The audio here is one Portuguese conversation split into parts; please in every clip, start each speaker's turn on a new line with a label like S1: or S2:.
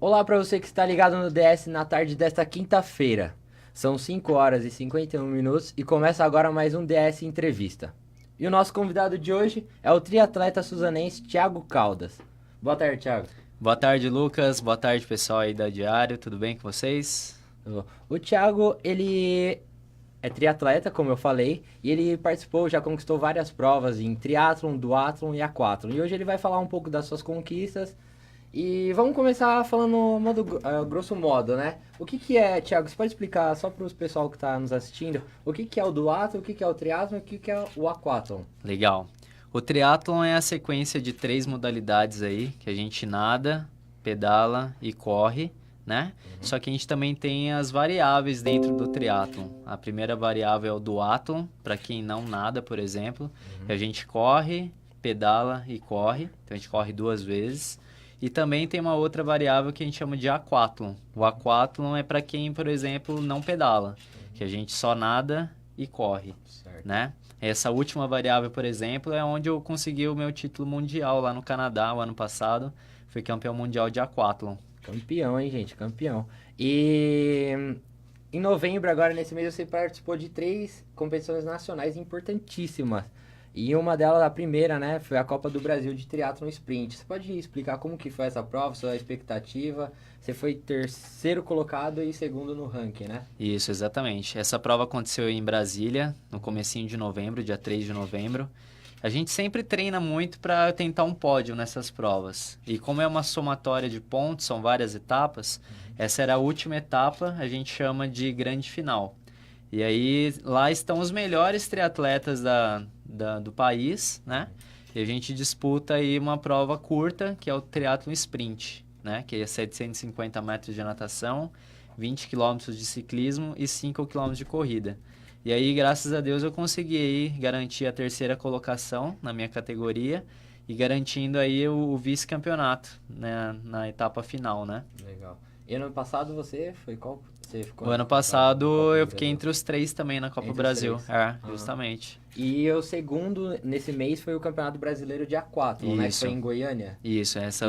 S1: Olá para você que está ligado no DS na tarde desta quinta-feira. São 5 horas e 51 minutos e começa agora mais um DS Entrevista. E o nosso convidado de hoje é o triatleta suzanense Thiago Caldas. Boa tarde, Thiago.
S2: Boa tarde, Lucas. Boa tarde, pessoal aí da Diário. Tudo bem com vocês?
S1: O Thiago, ele é triatleta, como eu falei, e ele participou, já conquistou várias provas em triatlon, duatlon e aquatlon. E hoje ele vai falar um pouco das suas conquistas. E vamos começar falando grosso modo, né? O que é, Thiago, você pode explicar só para os pessoal que está nos assistindo, o que é o duatlon, o que é o triatlon e o que é o aquatlon?
S2: Legal. O triatlon é a sequência de 3 modalidades aí, que a gente nada, pedala e corre, né? Só que a gente também tem as variáveis dentro do triatlon. A primeira variável é o duatlon, para quem não nada, por exemplo. A gente corre, pedala e corre, então a gente corre 2 vezes. E também tem uma outra variável que a gente chama de aquatlon. O aquatlon é para quem, por exemplo, não pedala, que a gente só nada e corre,
S1: Certo.
S2: né? Essa última variável, por exemplo, é onde eu consegui o meu título mundial lá no Canadá, o ano passado. Fui campeão mundial de aquatlon.
S1: Campeão, hein, gente? Campeão. E em novembro, agora nesse mês, você participou de 3 competições nacionais importantíssimas. E uma delas, a primeira, né, foi a Copa do Brasil de Triatlon Sprint. Você pode explicar como que foi essa prova, sua expectativa? Você foi terceiro colocado e segundo no ranking, né?
S2: Isso, exatamente. Essa prova aconteceu em Brasília, no comecinho de novembro, dia 3 de novembro. A gente sempre treina muito para tentar um pódio nessas provas. E como é uma somatória de pontos, são várias etapas, essa era a última etapa, a gente chama de grande final. E aí lá estão os melhores triatletas do país, né? E a gente disputa aí uma prova curta, que é o triatlon sprint, né? Que é 750 metros de natação, 20 quilômetros de ciclismo e 5 quilômetros de corrida. E aí, graças a Deus, eu consegui aí garantir a terceira colocação na minha categoria e garantindo aí o vice-campeonato, né, na etapa final, né?
S1: Legal. E ano passado você foi qual? Você ficou
S2: O ano
S1: na
S2: passado
S1: Copa do
S2: eu fiquei
S1: Brasil?
S2: entre os 3 também na Copa
S1: Entre os
S2: Brasil.
S1: 3.
S2: Justamente.
S1: E o segundo nesse mês foi o Campeonato Brasileiro de Aquatlon, né? Que
S2: Isso.
S1: foi em Goiânia.
S2: Isso,
S1: Isso.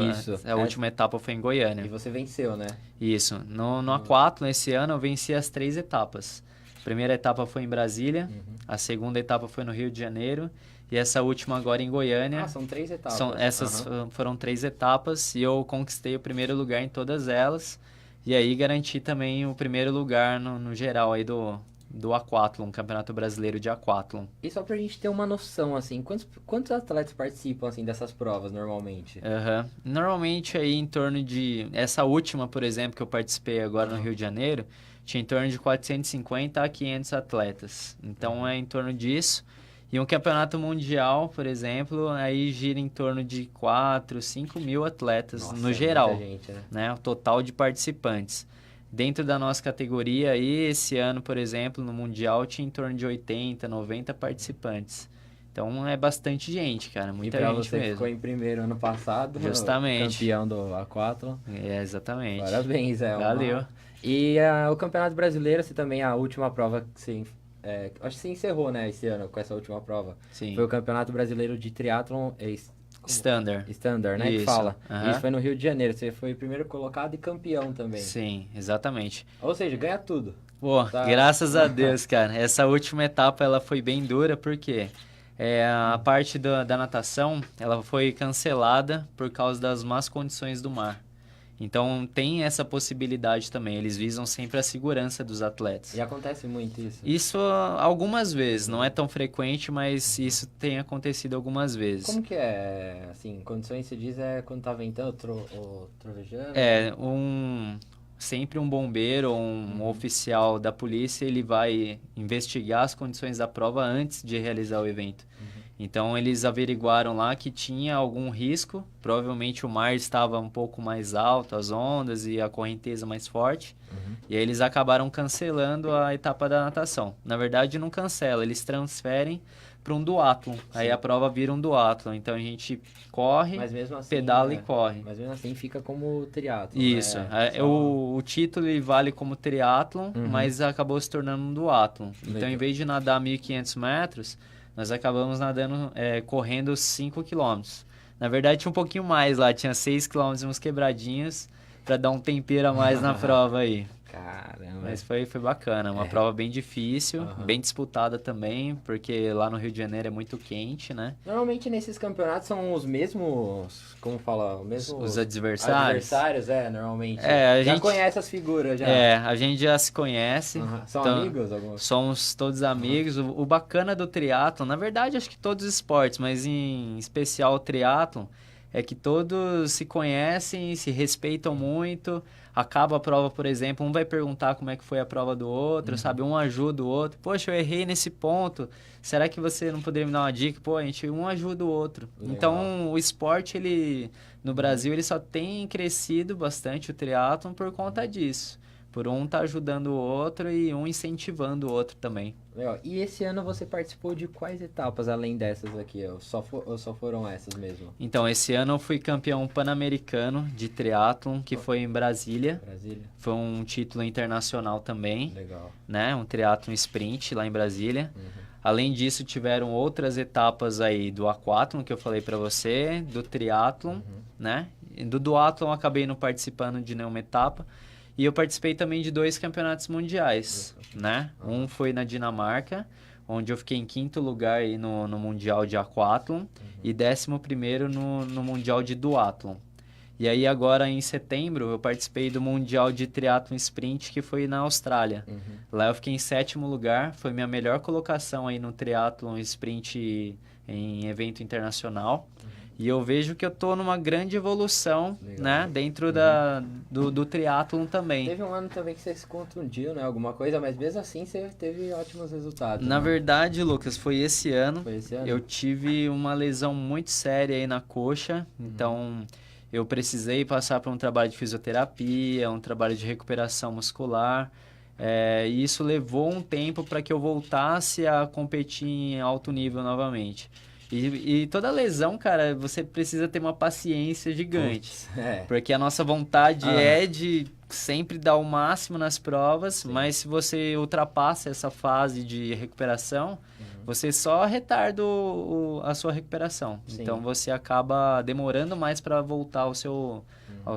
S2: a última etapa foi em
S1: E
S2: Goiânia.
S1: você venceu, né?
S2: Isso. No aquatlon, esse ano, eu venci as 3 etapas. A primeira etapa foi em Brasília, a segunda etapa foi no Rio de Janeiro e essa última agora em Goiânia.
S1: Ah, são 3 etapas.
S2: Essas foram 3 etapas e eu conquistei o primeiro lugar em todas elas. E aí garanti também o primeiro lugar no geral aí do aquatlon, Campeonato Brasileiro de Aquatlon.
S1: E só pra gente ter uma noção, assim, quantos atletas participam, assim, dessas provas, normalmente?
S2: Aham. Normalmente aí em torno de... Essa última, por exemplo, que eu participei agora no Rio de Janeiro, tinha em torno de 450 a 500 atletas. Então é em torno disso. E um campeonato mundial, por exemplo, aí gira em torno de 4, 5 mil atletas
S1: Nossa,
S2: no
S1: é
S2: geral,
S1: muita gente, né?
S2: O total de participantes. Dentro da nossa categoria aí, esse ano, por exemplo, no mundial tinha em torno de 80, 90 participantes. Então é bastante gente, cara,
S1: E
S2: muita
S1: pra
S2: gente
S1: você que
S2: mesmo.
S1: ficou em primeiro ano passado,
S2: Justamente.
S1: campeão do Aquatlon,
S2: Exatamente.
S1: parabéns,
S2: Valeu.
S1: E o Campeonato Brasileiro, você também, a última prova que você... acho que você encerrou, né, esse ano com essa última prova.
S2: Sim.
S1: Foi o Campeonato Brasileiro de Triatlon
S2: Standard,
S1: né, que
S2: Isso.
S1: fala.
S2: Aham.
S1: Isso foi no Rio de Janeiro, você foi primeiro colocado e campeão também.
S2: Sim, exatamente.
S1: Ou seja, ganha tudo.
S2: Pô,
S1: Tá.
S2: graças a Deus, cara. Essa última etapa ela foi bem dura porque a parte da natação ela foi cancelada por causa das más condições do mar. Então tem essa possibilidade também. Eles visam sempre a segurança dos atletas.
S1: E acontece muito isso.
S2: Isso algumas vezes, não é tão frequente, mas isso tem acontecido algumas vezes.
S1: Como que é, assim, condições, você diz, é quando tá ventando ou trovejando?
S2: Sempre um bombeiro ou um oficial da polícia, ele vai investigar as condições da prova antes de realizar o evento. Então, eles averiguaram lá que tinha algum risco, provavelmente o mar estava um pouco mais alto, as ondas e a correnteza mais forte, e aí eles acabaram cancelando a etapa da natação. Na verdade, não cancela, eles transferem para um duatlon, aí a prova vira um duatlon, então a gente corre,
S1: Mas mesmo assim,
S2: pedala e
S1: né?
S2: corre.
S1: Mas mesmo assim fica como triatlo.
S2: Isso,
S1: né?
S2: o título ele vale como triatlon, mas acabou se tornando um duatlon. Então,
S1: Legal.
S2: em vez de nadar 1.500 metros, nós acabamos nadando, correndo 5 quilômetros. Na verdade, tinha um pouquinho mais lá, tinha 6 quilômetros e uns quebradinhos. pra dar um tempero a mais na prova aí.
S1: Caramba.
S2: Mas foi bacana, uma prova bem difícil, bem disputada também, porque lá no Rio de Janeiro é muito quente, né?
S1: Normalmente nesses campeonatos são os mesmos, como fala,
S2: Os adversários?
S1: Normalmente.
S2: A
S1: já
S2: gente
S1: conhece as figuras, já.
S2: a gente já se conhece.
S1: São
S2: então,
S1: amigos? Alguns?
S2: Somos todos amigos. O bacana do triatlon, na verdade acho que todos os esportes, mas em especial o triatlon, é que todos se conhecem, se respeitam muito. Acaba a prova, por exemplo, um vai perguntar como é que foi a prova do outro, sabe? Um ajuda o outro. Poxa, eu errei nesse ponto. Será que você não poderia me dar uma dica? Pô, a gente um ajuda o outro.
S1: Legal.
S2: Então, o esporte, ele no Brasil, ele só tem crescido bastante o triatlon por conta disso. Por um tá ajudando o outro e um incentivando o outro também.
S1: Legal. E esse ano você participou de quais etapas além dessas aqui? Ou só foram essas mesmo?
S2: Então, esse ano eu fui campeão pan-americano de triatlon, que foi em Brasília. Foi um título internacional também.
S1: Legal.
S2: Né? Um triatlon sprint lá em Brasília. Além disso, tiveram outras etapas aí do aquatlon, que eu falei pra você, do triatlon, né? E do duatlon eu acabei não participando de nenhuma etapa. E eu participei também de 2 campeonatos mundiais, né? Um foi na Dinamarca, onde eu fiquei em 5º lugar aí no Mundial de Aquatlon e 11º no Mundial de Duatlon. E aí agora em setembro eu participei do Mundial de Triatlon Sprint, que foi na Austrália. Lá eu fiquei em 7º lugar, foi minha melhor colocação aí no Triatlon Sprint em evento internacional. E eu vejo que eu tô numa grande evolução, né? Dentro do triatlon também.
S1: Teve um ano também que você se contundiu, né? Alguma coisa, mas mesmo assim você teve ótimos resultados.
S2: Na verdade, Lucas, foi esse ano.
S1: Foi esse ano?
S2: Eu tive uma lesão muito séria aí na coxa. Então, eu precisei passar por um trabalho de fisioterapia, um trabalho de recuperação muscular. E isso levou um tempo para que eu voltasse a competir em alto nível novamente. E toda lesão, cara, você precisa ter uma paciência gigante. Porque a nossa vontade é de sempre dar o máximo nas provas, mas se você ultrapassa essa fase de recuperação, você só retarda a sua recuperação. Então você acaba demorando mais para voltar ao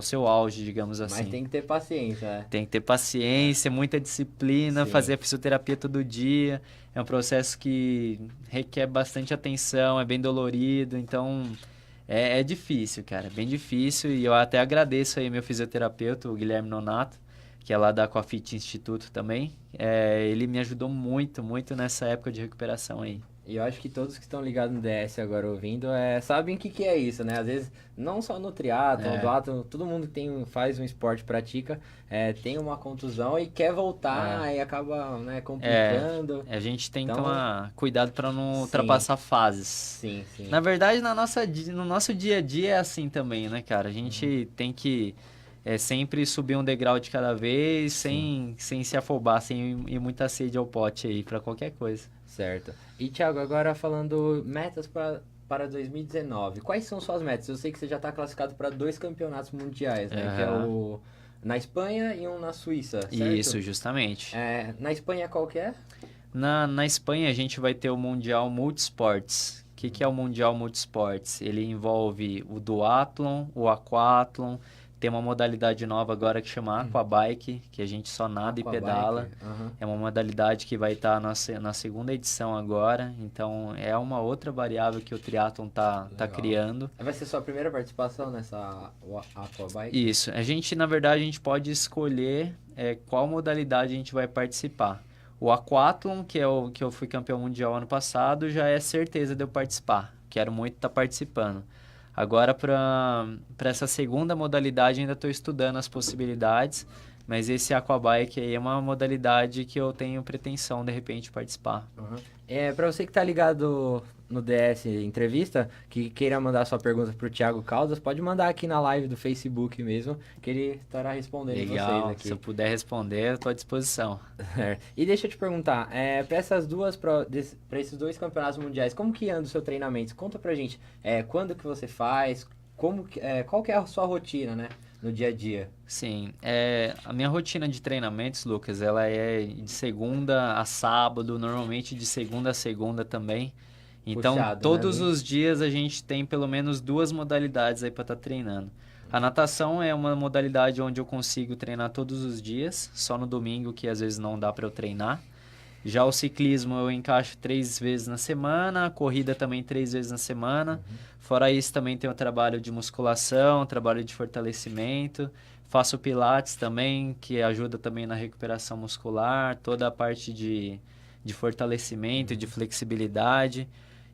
S2: seu auge, digamos assim.
S1: Mas tem que ter paciência, né?
S2: Tem que ter paciência, muita disciplina, fazer a fisioterapia todo dia. É um processo que requer bastante atenção, é bem dolorido, então é difícil, cara, é bem difícil. E eu até agradeço aí meu fisioterapeuta, o Guilherme Nonato, que é lá da Aquafit Instituto também. Ele me ajudou muito, muito nessa época de recuperação aí.
S1: E eu acho que todos que estão ligados no DS agora ouvindo sabem o que é isso, né? Às vezes, não só no triatlon, duatlon, todo mundo que faz um esporte, pratica, tem uma contusão e quer voltar e acaba complicando.
S2: A gente tem que tomar cuidado para não ultrapassar fases.
S1: Sim.
S2: Na verdade, no nosso dia a dia é assim também, né, cara? A gente tem que sempre subir um degrau de cada vez, sem se afobar, sem ir muita sede ao pote aí, para qualquer coisa.
S1: Certo. E, Thiago, agora falando metas para 2019. Quais são suas metas? Eu sei que você já está classificado para 2 campeonatos mundiais, né? Que é o na Espanha e um na Suíça, certo?
S2: Isso, justamente.
S1: Na Espanha qual que é?
S2: Na Espanha a gente vai ter o Mundial Multisports. O que é o Mundial Multisports? Ele envolve o duatlon, o aquatlon. Tem uma modalidade nova agora que chama Aquabike, que a gente só nada e pedala. É uma modalidade que vai estar na 2ª edição agora. Então, é uma outra variável que o triatlon tá criando.
S1: Vai ser sua primeira participação nessa Aquabike?
S2: Isso. Na verdade, a gente pode escolher qual modalidade a gente vai participar. O aquatlon, que é o que eu fui campeão mundial ano passado, já é certeza de eu participar. Quero muito estar participando. Agora, para essa 2ª modalidade, ainda estou estudando as possibilidades, mas esse Aquabike aí é uma modalidade que eu tenho pretensão, de repente, participar.
S1: Para você que está ligado no DS Entrevista, que queira mandar sua pergunta para o Thiago Caldas, pode mandar aqui na live do Facebook mesmo, que ele estará respondendo vocês aqui.
S2: Se eu puder responder, estou à disposição.
S1: E deixa eu te perguntar, para esses 2 campeonatos mundiais, como que anda o seu treinamento? Conta pra gente, quando que você faz, qual que é a sua rotina, né, no dia a dia?
S2: Sim, a minha rotina de treinamentos, Lucas, ela é de segunda a sábado, normalmente de segunda a segunda também. Então,
S1: puxado,
S2: todos
S1: né?
S2: os dias a gente tem pelo menos 2 modalidades aí para estar treinando. A natação é uma modalidade onde eu consigo treinar todos os dias, só no domingo que às vezes não dá para eu treinar. Já o ciclismo eu encaixo 3 vezes na semana, a corrida também 3 vezes na semana. Fora isso também tem o trabalho de musculação, trabalho de fortalecimento. Faço pilates também, que ajuda também na recuperação muscular, toda a parte de fortalecimento, de flexibilidade.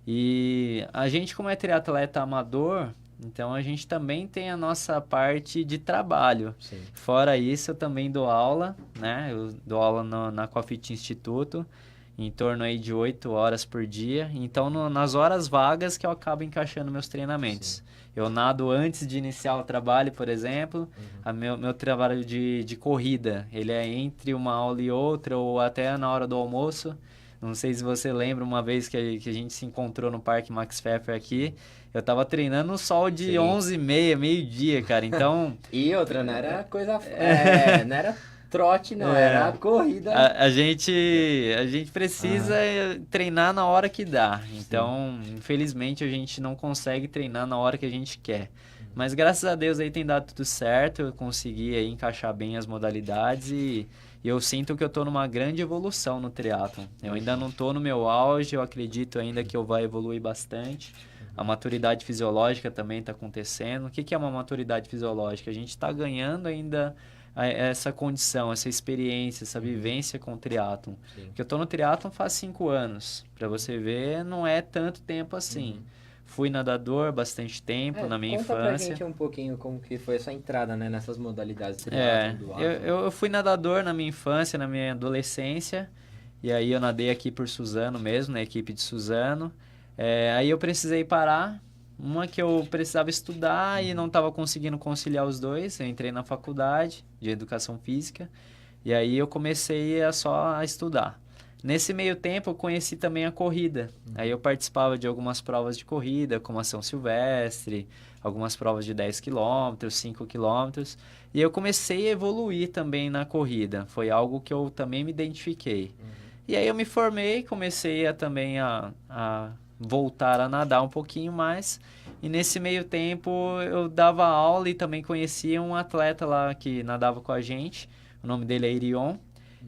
S2: E a gente, como é triatleta amador, então a gente também tem a nossa parte de trabalho.
S1: Sim.
S2: Fora isso, eu também dou aula, né? Eu dou aula na Aquafit Instituto, em torno aí de 8 horas por dia. Então, nas horas vagas que eu acabo encaixando meus treinamentos.
S1: Sim.
S2: Eu nado antes de iniciar o trabalho, por exemplo. Meu trabalho de corrida, ele é entre uma aula e outra, ou até na hora do almoço. Não sei se você lembra uma vez que a gente se encontrou no Parque Max Pfeffer aqui. Eu tava treinando no sol de
S1: Sim.
S2: 11h30, meio-dia, cara. Então...
S1: E outra, não era coisa... não era trote, não.
S2: É.
S1: Era corrida.
S2: A gente precisa treinar na hora que dá. Então, infelizmente, a gente não consegue treinar na hora que a gente quer. Mas, graças a Deus, aí tem dado tudo certo. Eu consegui aí encaixar bem as modalidades e eu sinto que eu tô numa grande evolução no triatlon. Eu ainda não tô no meu auge, eu acredito ainda que eu vou evoluir bastante. A maturidade fisiológica também está acontecendo. O que é uma maturidade fisiológica? A gente está ganhando ainda essa condição, essa experiência, essa vivência com o triatlon. Porque eu estou no triatlon faz 5 anos. Para você ver, não é tanto tempo assim. Fui nadador bastante tempo na minha
S1: conta
S2: infância.
S1: Pra gente um pouquinho como que foi a sua entrada, né, nessas modalidades de triatlon do
S2: eu fui nadador na minha infância, na minha adolescência. E aí eu nadei aqui por Suzano mesmo, na equipe de Suzano. Aí eu precisei parar. Uma que eu precisava estudar e não estava conseguindo conciliar os dois. Eu entrei na faculdade de Educação Física e aí eu comecei só a estudar. Nesse meio tempo eu conheci também a corrida. Aí eu participava de algumas provas de corrida, como a São Silvestre, algumas provas de 10 km, 5 km. E eu comecei a evoluir também na corrida. Foi algo que eu também me identifiquei. E aí eu me formei, comecei também a voltar a nadar um pouquinho mais. E nesse meio tempo eu dava aula e também conhecia um atleta lá que nadava com a gente. O nome dele é Irion.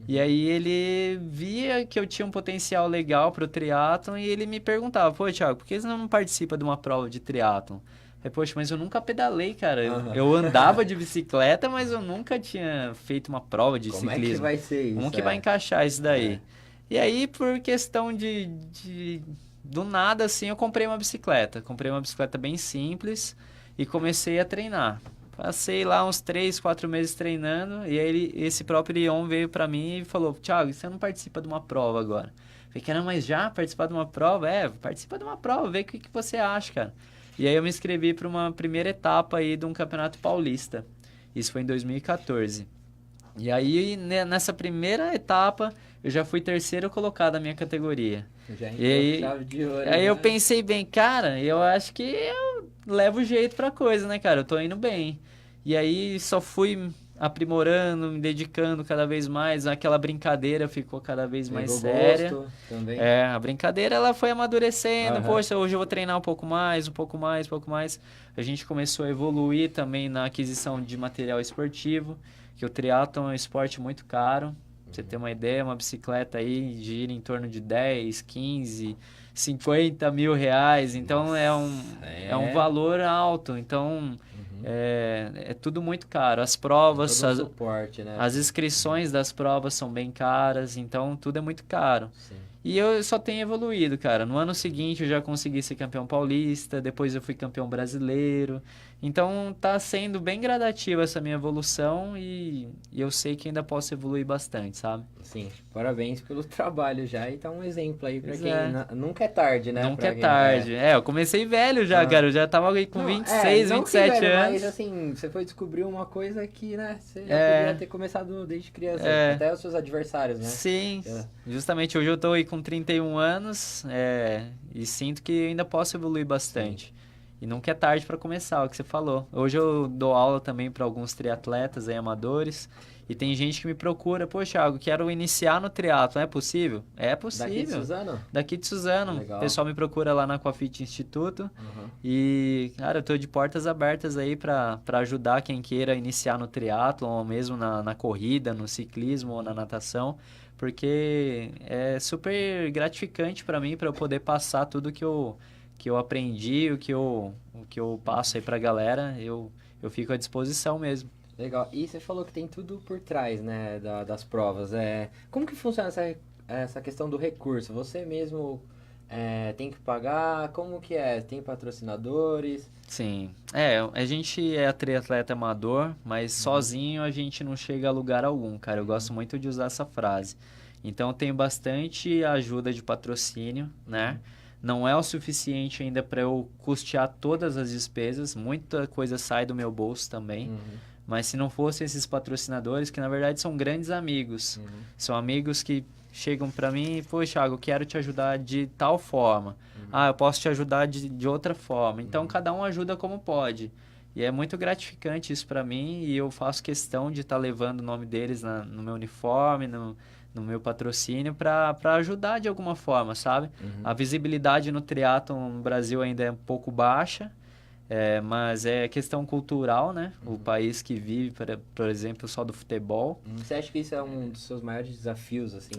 S2: E aí ele via que eu tinha um potencial legal para o triatlon e ele me perguntava: pô, Thiago, por que você não participa de uma prova de triatlon? Aí, poxa, mas eu nunca pedalei, cara. Eu andava de bicicleta, mas eu nunca tinha feito uma prova de ciclismo.
S1: Como é que vai ser isso?
S2: Como que vai encaixar isso daí? E aí, por questão do nada, assim, eu comprei uma bicicleta. Comprei uma bicicleta bem simples e comecei a treinar. Passei lá uns 3, 4 meses treinando e aí esse próprio Irion veio pra mim e falou: Thiago, você não participa de uma prova agora? Falei, cara, mas já participar de uma prova? Participa de uma prova, vê o que você acha, cara. E aí eu me inscrevi para uma primeira etapa aí de um campeonato paulista. Isso foi em 2014. E aí, nessa primeira etapa, eu já fui terceiro colocado na minha categoria.
S1: Já
S2: e aí,
S1: chave de ouro,
S2: aí eu pensei bem, cara, eu acho que eu levo jeito pra coisa, né, cara? Eu tô indo bem. E aí só fui aprimorando, me dedicando cada vez mais. Aquela brincadeira ficou cada vez mais séria.
S1: Gosto também.
S2: A brincadeira ela foi amadurecendo. Poxa, hoje eu vou treinar um pouco mais, um pouco mais, um pouco mais. A gente começou a evoluir também na aquisição de material esportivo, que o triatlon é um esporte muito caro. Pra você ter uma ideia, uma bicicleta aí gira em torno de 10, 15, 50 mil reais. Então, nossa, é um valor alto. Então, é tudo muito caro. As provas,
S1: suporte, né?
S2: As inscrições das provas são bem caras. Então, tudo é muito caro.
S1: Sim.
S2: E eu só tenho evoluído, cara. No ano seguinte, eu já consegui ser campeão paulista. Depois, eu fui campeão brasileiro. Então, tá sendo bem gradativa essa minha evolução e eu sei que ainda posso evoluir bastante, sabe?
S1: Sim, parabéns pelo trabalho já e tá um exemplo aí pra quem... Nunca é tarde, né?
S2: Nunca é tarde. Eu comecei velho já, cara. Eu já tava aí com 26, 27
S1: velho,
S2: anos.
S1: Mas assim, você foi descobrir uma coisa que, né, você já poderia ter começado desde criança. Até os seus adversários, né?
S2: Sim, justamente hoje eu tô aí com 31 anos e sinto que ainda posso evoluir bastante. Sim. E nunca é tarde para começar, o que você falou. Hoje eu dou aula também para alguns triatletas aí, amadores. E tem gente que me procura, pô, Thiago, quero iniciar no triatlo, é possível? É possível.
S1: Daqui de Suzano?
S2: Daqui de Suzano.
S1: Legal.
S2: O pessoal me procura lá na Aquafit Instituto.
S1: Uhum.
S2: E, cara, eu tô de portas abertas aí para ajudar quem queira iniciar no triatlo, ou mesmo na corrida, no ciclismo ou na natação. Porque é super gratificante para mim, para eu poder passar tudo que eu aprendi, o que eu passo aí pra galera, eu fico à disposição mesmo.
S1: Legal. E você falou que tem tudo por trás, né, das provas. Como que funciona essa questão do recurso? Você mesmo tem que pagar? Como que é? Tem patrocinadores?
S2: Sim. A gente é triatleta amador, mas sozinho a gente não chega a lugar algum, cara. Eu gosto muito de usar essa frase. Então, eu tenho bastante ajuda de patrocínio, né? Não é o suficiente ainda para eu custear todas as despesas. Muita coisa sai do meu bolso também. Mas se não fossem esses patrocinadores, que na verdade são grandes amigos, são amigos que chegam para mim, pô, Thiago, eu quero te ajudar de tal forma. Eu posso te ajudar de outra forma. Então, cada um ajuda como pode. E é muito gratificante isso para mim e eu faço questão de estar levando o nome deles no meu uniforme, no meu patrocínio, para ajudar de alguma forma, sabe? A visibilidade no triatlon no Brasil ainda é um pouco baixa. Mas é questão cultural, né? O país que vive, por exemplo, só do futebol.
S1: Você acha que isso é um dos seus maiores desafios, assim?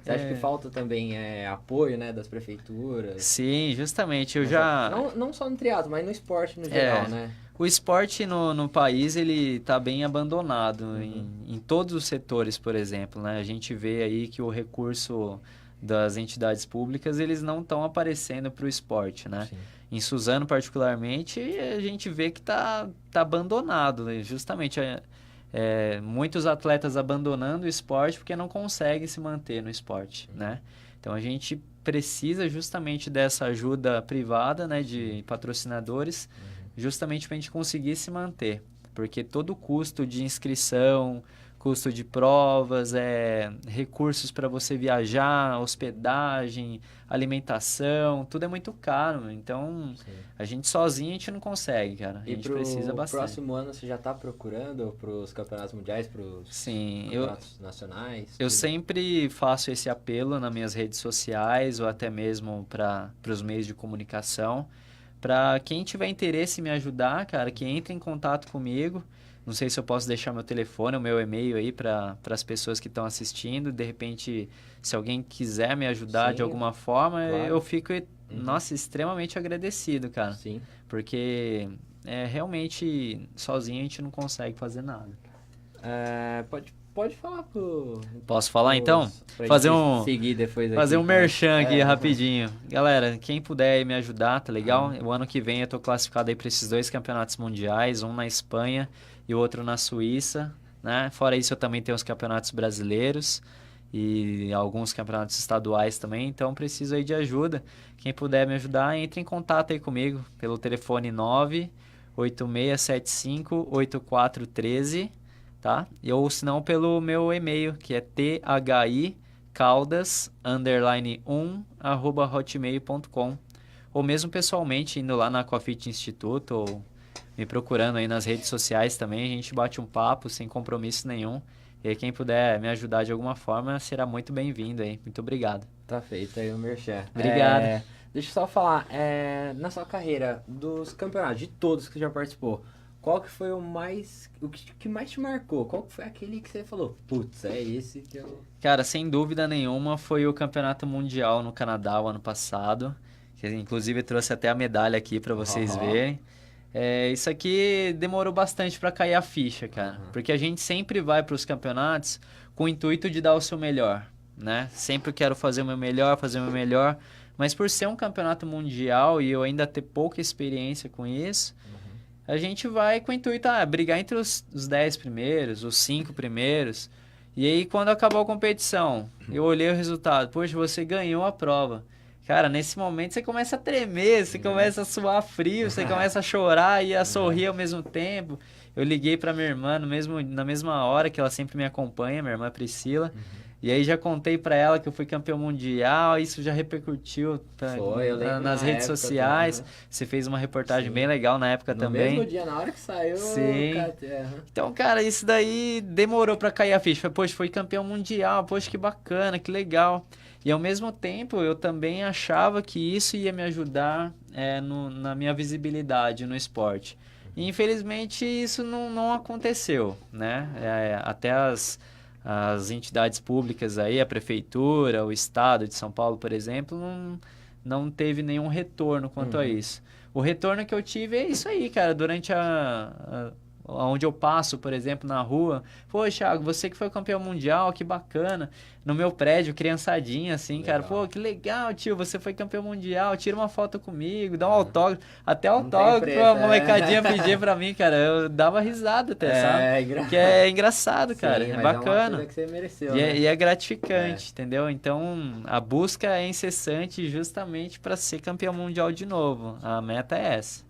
S1: Você acha que falta também apoio, né, das prefeituras?
S2: Sim, justamente.
S1: Não só no triatlo, mas no esporte no geral, né?
S2: O esporte no país, ele tá bem abandonado em todos os setores, por exemplo, né? A gente vê aí que o recurso das entidades públicas, eles não estão aparecendo para o esporte, né? Sim. Em Suzano, particularmente, a gente vê que tá abandonado, né? Justamente muitos atletas abandonando o esporte porque não conseguem se manter no esporte, né? Então, a gente precisa justamente dessa ajuda privada, né, de patrocinadores, justamente para a gente conseguir se manter, porque todo o custo de inscrição, custo de provas, recursos para você viajar, hospedagem, alimentação, tudo é muito caro. Então, a gente sozinho a gente não consegue, cara. A gente precisa bastante.
S1: E próximo ano você já está procurando para os campeonatos mundiais, para os campeonatos nacionais?
S2: Eu sempre faço esse apelo nas minhas redes sociais ou até mesmo para os meios de comunicação. Para quem tiver interesse em me ajudar, cara, que entre em contato comigo. Não sei se eu posso deixar meu telefone, o meu e-mail aí para as pessoas que estão assistindo. De repente, se alguém quiser me ajudar de alguma forma, claro, eu fico, nossa, extremamente agradecido, cara. Sim. Porque realmente sozinho a gente não consegue fazer nada.
S1: Pode falar
S2: Posso falar então?
S1: Seguir depois aqui,
S2: fazer um merchan aqui rapidinho. Galera, quem puder aí me ajudar, tá legal? O ano que vem eu tô classificado aí para esses 2 campeonatos mundiais, um na Espanha e o outro na Suíça, né? Fora isso eu também tenho os campeonatos brasileiros e alguns campeonatos estaduais também, então preciso aí de ajuda. Quem puder me ajudar, entre em contato aí comigo pelo telefone 986758413. Tá? Ou se não pelo meu e-mail, que é thicaldas_1@hotmail.com, ou mesmo pessoalmente indo lá na Aquafit Instituto ou me procurando aí nas redes sociais também, a gente bate um papo sem compromisso nenhum. E aí, quem puder me ajudar de alguma forma será muito bem-vindo aí. Muito obrigado.
S1: Tá feito aí o merchan.
S2: Obrigado.
S1: Deixa eu só falar, na sua carreira, dos campeonatos, de todos que você já participou, qual que foi o que mais te marcou? Qual que foi aquele que você falou, putz, é esse que eu...
S2: Cara, sem dúvida nenhuma foi o Campeonato Mundial no Canadá o ano passado, que inclusive trouxe até a medalha aqui para vocês verem. Isso aqui demorou bastante para cair a ficha, cara, porque a gente sempre vai para os campeonatos com o intuito de dar o seu melhor, né? Sempre quero fazer o meu melhor, mas por ser um campeonato mundial e eu ainda ter pouca experiência com isso, a gente vai com o intuito, brigar entre os 10 primeiros, os 5 primeiros. E aí, quando acabou a competição, eu olhei o resultado. Poxa, você ganhou a prova. Cara, nesse momento você começa a tremer, você começa a suar frio, você começa a chorar e a sorrir ao mesmo tempo. Eu liguei pra minha irmã na mesma hora, que ela sempre me acompanha, minha irmã Priscila. E aí já contei pra ela que eu fui campeão mundial, isso já repercutiu
S1: Eu lembro
S2: nas
S1: na
S2: redes
S1: época,
S2: sociais.
S1: aham.
S2: Você fez uma reportagem
S1: Sim.
S2: bem legal na época
S1: No
S2: também.
S1: mesmo dia, na hora que saiu,
S2: Sim.
S1: aham.
S2: Então, cara, isso daí demorou pra cair a ficha. Poxa, foi campeão mundial, poxa, que bacana, que legal. E ao mesmo tempo, eu também achava que isso ia me ajudar na minha visibilidade no esporte. E infelizmente isso não aconteceu, né? Até as entidades públicas aí, a prefeitura, o estado de São Paulo, por exemplo, não teve nenhum retorno quanto a isso. O retorno que eu tive é isso aí, cara, durante onde eu passo, por exemplo, na rua. Pô, Thiago, você que foi campeão mundial, que bacana. No meu prédio, criançadinha, assim,
S1: Legal.
S2: cara. Pô, que legal, tio, você foi campeão mundial. Tira uma foto comigo, dá um autógrafo. Até autógrafo
S1: preço,
S2: a molecadinha pedia pra mim, cara. Eu dava risada até, sabe? Que é engraçado, cara.
S1: Sim,
S2: é
S1: mas
S2: bacana.
S1: É uma coisa que você mereceu,
S2: E
S1: né?
S2: e é gratificante, entendeu? Então, a busca é incessante justamente para ser campeão mundial de novo. A meta é essa.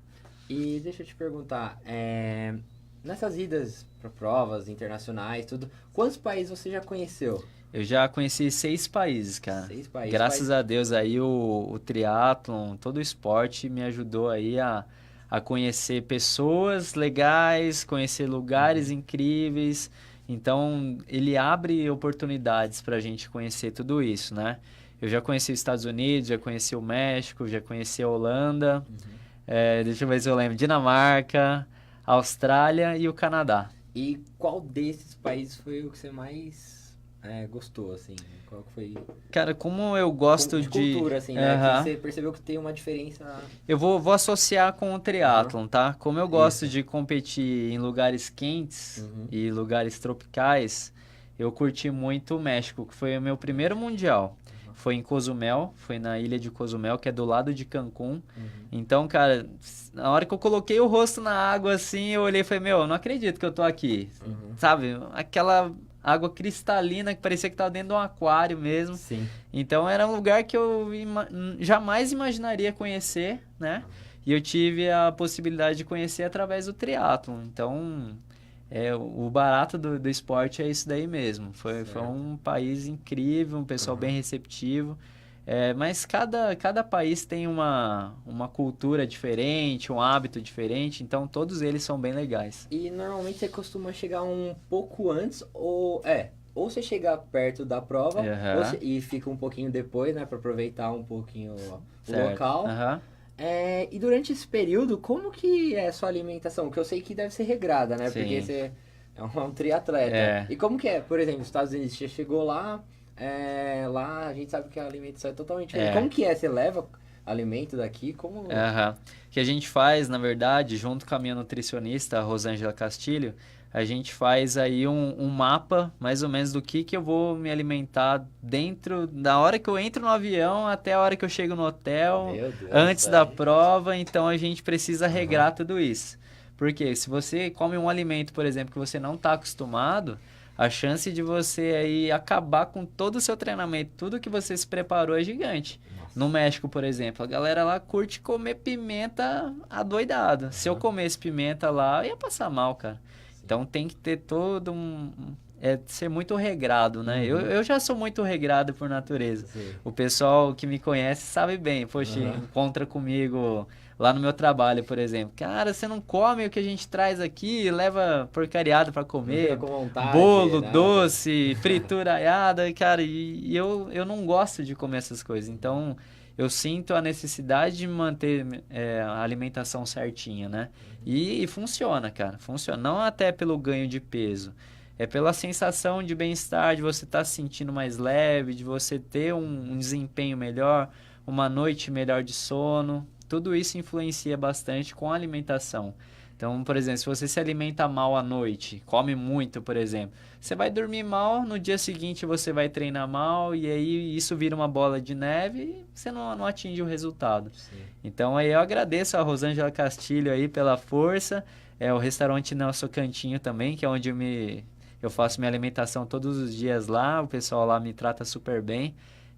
S1: E deixa eu te perguntar, nessas idas para provas internacionais, tudo, quantos países você já conheceu?
S2: Eu já conheci 6 países, cara.
S1: 6 países.
S2: Graças a Deus aí o triatlon, todo o esporte me ajudou aí a conhecer pessoas legais, conhecer lugares incríveis. Então, ele abre oportunidades para a gente conhecer tudo isso, né? Eu já conheci os Estados Unidos, já conheci o México, já conheci a Holanda, deixa eu ver se eu lembro, Dinamarca, Austrália e o Canadá.
S1: E qual desses países foi o que você mais gostou, assim? Qual que foi?
S2: Cara, como eu gosto
S1: de cultura, assim, né? Que você percebeu que tem uma diferença.
S2: Eu vou associar com o triatlon, tá? Como eu gosto de competir em lugares quentes e lugares tropicais, eu curti muito o México, que foi o meu primeiro mundial. Foi em Cozumel, foi na ilha de Cozumel, que é do lado de Cancún. Então, cara, na hora que eu coloquei o rosto na água, assim, eu olhei e falei, meu, eu não acredito que eu tô aqui. Sabe? Aquela água cristalina que parecia que tava dentro de um aquário mesmo.
S1: Sim.
S2: Então, era um lugar que eu jamais imaginaria conhecer, né? E eu tive a possibilidade de conhecer através do triatlon. Então, o barato do esporte é isso daí mesmo. Foi um país incrível, um pessoal bem receptivo. Mas cada país tem uma cultura diferente, um hábito diferente, então todos eles são bem legais.
S1: E normalmente você costuma chegar um pouco antes, ou você chega perto da prova e fica um pouquinho depois, né, para aproveitar um pouquinho o local. E durante esse período, como que é a sua alimentação? Que eu sei que deve ser regrada, né?
S2: Sim.
S1: Porque você é um triatleta. E como que é? Por exemplo, nos Estados Unidos, você chegou lá, lá a gente sabe que a alimentação é totalmente diferente. Como que é? Você leva alimento daqui? Como...
S2: O que a gente faz, na verdade, junto com a minha nutricionista, a Rosângela Castilho, a gente faz aí um mapa, mais ou menos, do que eu vou me alimentar dentro, da hora que eu entro no avião até a hora que eu chego no hotel, antes da prova. Então, a gente precisa regrar tudo isso. Porque se você come um alimento, por exemplo, que você não está acostumado, a chance de você aí acabar com todo o seu treinamento, tudo que você se preparou é gigante. No México, por exemplo, a galera lá curte comer pimenta adoidada. Se eu comesse pimenta lá, eu ia passar mal, cara. Então tem que ter todo ser muito regrado, né? Eu já sou muito regrado por natureza. O pessoal que me conhece sabe bem. Poxa, encontra comigo lá no meu trabalho, por exemplo. Cara, você não come o que a gente traz aqui, leva porcariado pra comer.
S1: Com vontade,
S2: bolo, doce, frituraiada, cara. E eu não gosto de comer essas coisas. Então, eu sinto a necessidade de manter a alimentação certinha, né? E funciona, cara. Funciona. Não até pelo ganho de peso. É pela sensação de bem-estar, de você estar se sentindo mais leve, de você ter um desempenho melhor, uma noite melhor de sono. Tudo isso influencia bastante com a alimentação. Então, por exemplo, se você se alimenta mal à noite, come muito, por exemplo, você vai dormir mal, no dia seguinte você vai treinar mal e aí isso vira uma bola de neve e você não atinge o resultado. Sim. Então, aí eu agradeço a Rosângela Castilho aí pela força, o restaurante Nosso Cantinho também, que é onde eu faço minha alimentação todos os dias lá, o pessoal lá me trata super bem.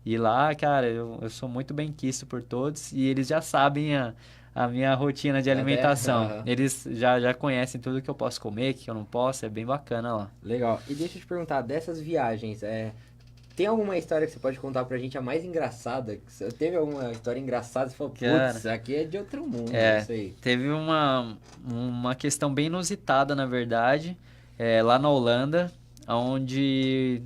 S2: E lá, cara, eu sou muito bem quisto por todos e eles já sabem a minha rotina de alimentação. Eles já conhecem tudo que eu posso comer, que eu não posso, é bem bacana lá.
S1: Legal. E deixa eu te perguntar, dessas viagens, Tem alguma história que você pode contar pra gente, a mais engraçada? Teve alguma história engraçada? Você falou,
S2: Cara,
S1: putz, aqui é de outro mundo, isso aí.
S2: teve uma questão bem inusitada, na verdade, lá na Holanda, onde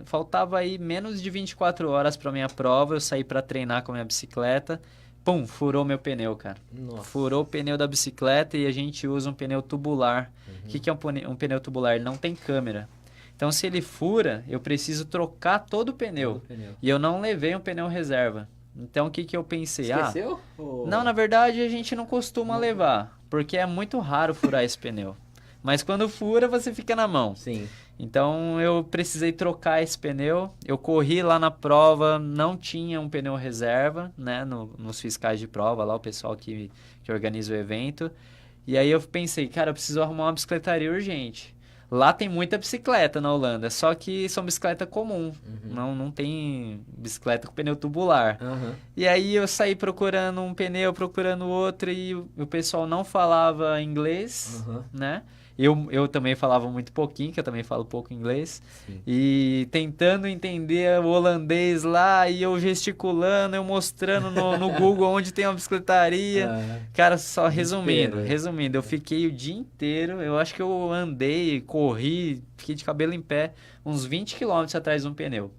S2: faltava aí menos de 24 horas para minha prova, eu saí para treinar com a minha bicicleta, pum, furou meu pneu, cara.
S1: Nossa.
S2: Furou o pneu da bicicleta e a gente usa um pneu tubular. O que é um pneu tubular? Ele não tem câmera. Então, se ele fura, eu preciso trocar todo o pneu.
S1: Todo pneu.
S2: E eu não levei um pneu reserva. Então, o que eu pensei?
S1: Esqueceu?
S2: Não, na verdade, a gente não costuma levar, porque é muito raro furar esse pneu. Mas quando fura, você fica na mão.
S1: Sim.
S2: Então, eu precisei trocar esse pneu. Eu corri lá na prova, não tinha um pneu reserva, né? Nos fiscais de prova, lá o pessoal que organiza o evento. E aí eu pensei, cara, eu preciso arrumar uma bicicletaria urgente. Lá tem muita bicicleta na Holanda, só que são bicicleta comum, não tem bicicleta com pneu tubular. E aí eu saí procurando um pneu, procurando outro, e o pessoal não falava inglês, né? Eu também falava muito pouquinho, que eu também falo pouco inglês.
S1: Sim.
S2: E tentando entender o holandês lá, e eu gesticulando, eu mostrando no Google onde tem uma bicicletaria. Cara, só resumindo, eu fiquei o dia inteiro, eu acho que eu andei, corri, fiquei de cabelo em pé, uns 20 quilômetros atrás de um pneu.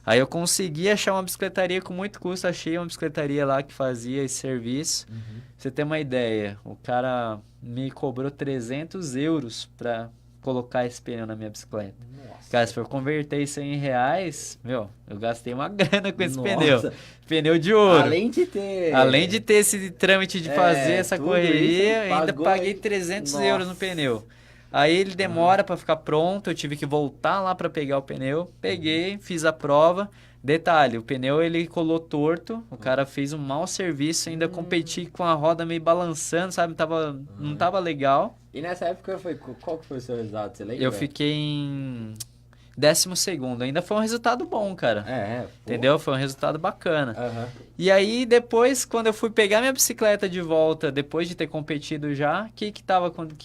S2: Aí eu consegui achar uma bicicletaria com muito custo, achei uma bicicletaria lá que fazia esse serviço. Pra você ter uma ideia, o cara me cobrou 300 euros pra colocar esse pneu na minha bicicleta.
S1: Nossa.
S2: Cara, se for converter isso em reais, eu gastei uma grana com esse pneu. Pneu de ouro.
S1: Além de ter
S2: esse trâmite de fazer essa correria,
S1: isso,
S2: ainda paguei 300 euros no pneu. Aí ele demora pra ficar pronto, eu tive que voltar lá pra pegar o pneu. Peguei, fiz a prova. Detalhe, o pneu ele colou torto, o cara fez um mau serviço, ainda competi com a roda meio balançando, sabe? Não tava legal.
S1: E nessa época, qual que foi o seu resultado, você lembra?
S2: Eu fiquei em 12º, ainda foi um resultado bom, cara.
S1: Pô.
S2: Entendeu? Foi um resultado bacana. E aí depois, quando eu fui pegar minha bicicleta de volta, depois de ter competido já, o que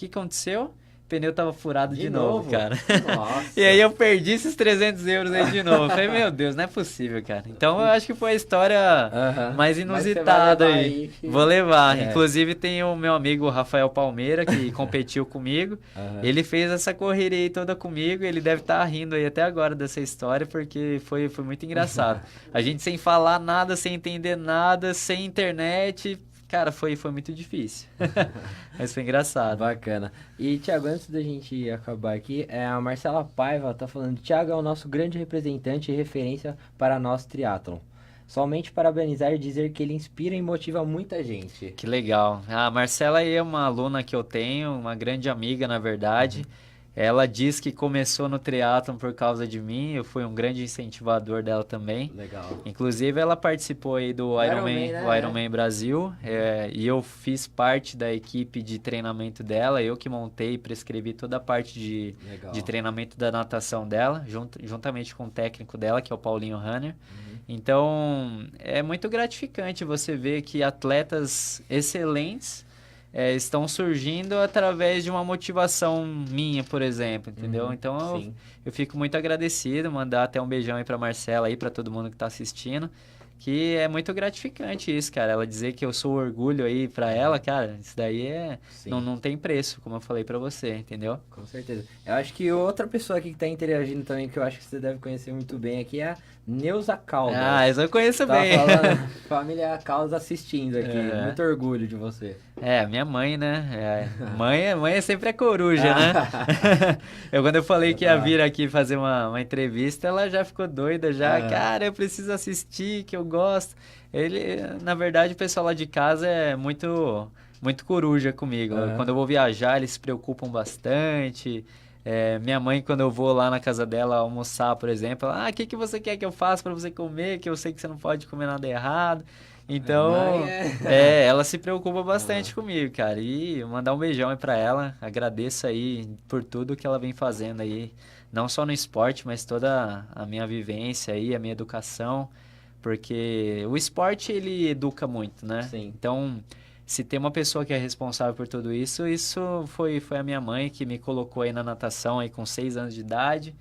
S2: aconteceu? O pneu tava furado de novo, cara.
S1: Nossa.
S2: E aí eu perdi esses 300 euros aí de novo. Eu falei, meu Deus, não é possível, cara. Então eu acho que foi a história mais inusitada aí. Vou levar. Inclusive tem o meu amigo Rafael Palmeira, que competiu comigo. Ele fez essa correria aí toda comigo. Ele deve estar rindo aí até agora dessa história, porque foi muito engraçado. A gente sem falar nada, sem entender nada, sem internet. Cara, foi muito difícil. Mas foi engraçado.
S1: Bacana. E, Thiago, antes da gente acabar aqui, a Marcela Paiva tá falando: Thiago é o nosso grande representante e referência para nós triatlon. Somente parabenizar e dizer que ele inspira e motiva muita gente.
S2: Que legal. A Marcela aí é uma aluna que eu tenho, uma grande amiga, na verdade. Ela diz que começou no triatlon por causa de mim, eu fui um grande incentivador dela também.
S1: Legal.
S2: Inclusive, ela participou aí do Ironman, né? O Ironman Brasil, e eu fiz parte da equipe de treinamento dela, eu que montei e prescrevi toda a parte de treinamento da natação dela, juntamente com o técnico dela, que é o Paulinho Runner. Então, é muito gratificante você ver que atletas excelentes estão surgindo através de uma motivação minha, por exemplo, entendeu? Então eu fico muito agradecido, mandar até um beijão aí pra Marcela aí, pra todo mundo que tá assistindo, que é muito gratificante isso, cara. Ela dizer que eu sou orgulho aí pra ela, cara, isso daí não tem preço, como eu falei pra você, entendeu?
S1: Com certeza. Eu acho que outra pessoa aqui que tá interagindo também, que eu acho que você deve conhecer muito bem aqui, é a Neuza Caldas.
S2: Ah, essa eu conheço bem.
S1: Falando, família Caldas assistindo aqui, muito orgulho de você.
S2: Minha mãe, né? Mãe é sempre a coruja, né? Quando eu falei que ia vir aqui fazer uma entrevista, ela já ficou doida, cara, eu preciso assistir, que eu gosto. Na verdade, o pessoal lá de casa é muito coruja comigo. Quando eu vou viajar, eles se preocupam bastante. Minha mãe, quando eu vou lá na casa dela almoçar, por exemplo, ela, o que você quer que eu faça para você comer, que eu sei que você não pode comer nada errado. Então, ela se preocupa bastante comigo, cara. E mandar um beijão aí pra ela. Agradeço aí por tudo que ela vem fazendo aí. Não só no esporte, mas toda a minha vivência aí, a minha educação. Porque o esporte, ele educa muito, né?
S1: Sim.
S2: Então, se tem uma pessoa que é responsável por tudo isso, foi a minha mãe que me colocou aí na natação aí com 6 anos de idade.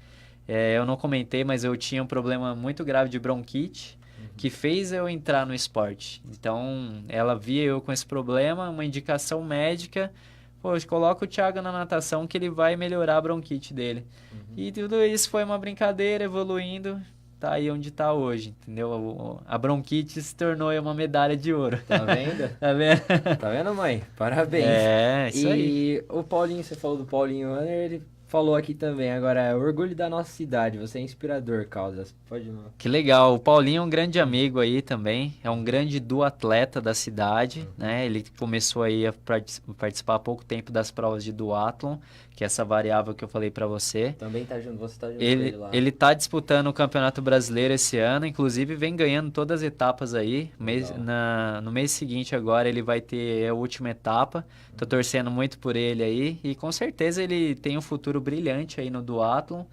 S2: Eu não comentei, mas eu tinha um problema muito grave de bronquite, que fez eu entrar no esporte. Então, ela via eu com esse problema, uma indicação médica, poxa, coloca o Thiago na natação que ele vai melhorar a bronquite dele. E tudo isso foi uma brincadeira, evoluindo, tá aí onde tá hoje, entendeu? A bronquite se tornou aí uma medalha de ouro.
S1: Tá vendo?
S2: Tá vendo?
S1: Tá vendo, mãe? Parabéns.
S2: Isso aí.
S1: E o Paulinho, você falou do Paulinho Runner, ele falou aqui também. Agora, é orgulho da nossa cidade, você é inspirador, Caldas. Pode ir.
S2: Que legal. O Paulinho é um grande amigo aí também. É um grande duatleta da cidade, né? Ele começou aí a participar há pouco tempo das provas de duatlon, que é essa variável que eu falei pra você.
S1: Também tá junto, você tá junto com ele lá.
S2: Ele tá disputando o Campeonato Brasileiro esse ano, inclusive vem ganhando todas as etapas aí. No mês seguinte agora ele vai ter a última etapa. Tô torcendo muito por ele aí e com certeza ele tem um futuro brilhante aí no duatlon.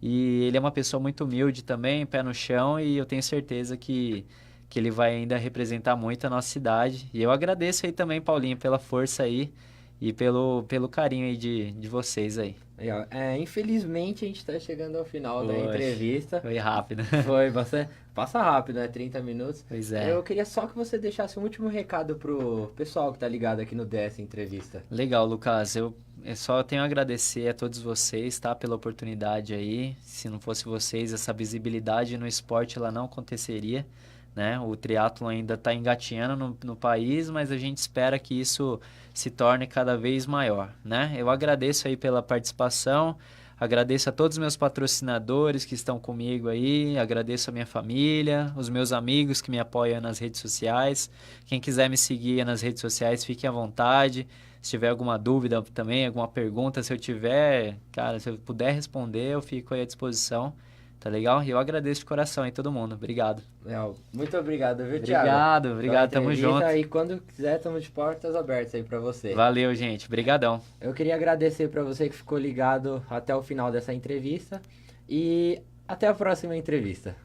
S2: E ele é uma pessoa muito humilde também, pé no chão, e eu tenho certeza que ele vai ainda representar muito a nossa cidade. E eu agradeço aí também, Paulinho, pela força aí e pelo carinho aí de vocês aí.
S1: Legal. Infelizmente a gente tá chegando ao final da entrevista.
S2: Foi rápido.
S1: Foi bastante. Passa rápido, né? 30 minutos.
S2: Pois é.
S1: Eu queria só que você deixasse um último recado pro pessoal que tá ligado aqui no DS Entrevista.
S2: Legal, Lucas. Eu só tenho a agradecer a todos vocês, tá? Pela oportunidade aí. Se não fosse vocês, essa visibilidade no esporte ela não aconteceria, né? O triatlon ainda está engatinhando no país, mas a gente espera que isso se torne cada vez maior, né? Eu agradeço aí pela participação, agradeço a todos os meus patrocinadores que estão comigo aí, agradeço a minha família, os meus amigos que me apoiam nas redes sociais. Quem quiser me seguir nas redes sociais, fiquem à vontade. Se tiver alguma dúvida também, alguma pergunta, se eu tiver, cara, se eu puder responder, eu fico aí à disposição. Tá legal? E eu agradeço de coração aí todo mundo. Obrigado.
S1: Muito obrigado, viu, Thiago?
S2: Obrigado, tamo junto.
S1: E quando quiser, estamos de portas abertas aí pra você.
S2: Valeu, gente. Brigadão.
S1: Eu queria agradecer pra você que ficou ligado até o final dessa entrevista e até a próxima entrevista.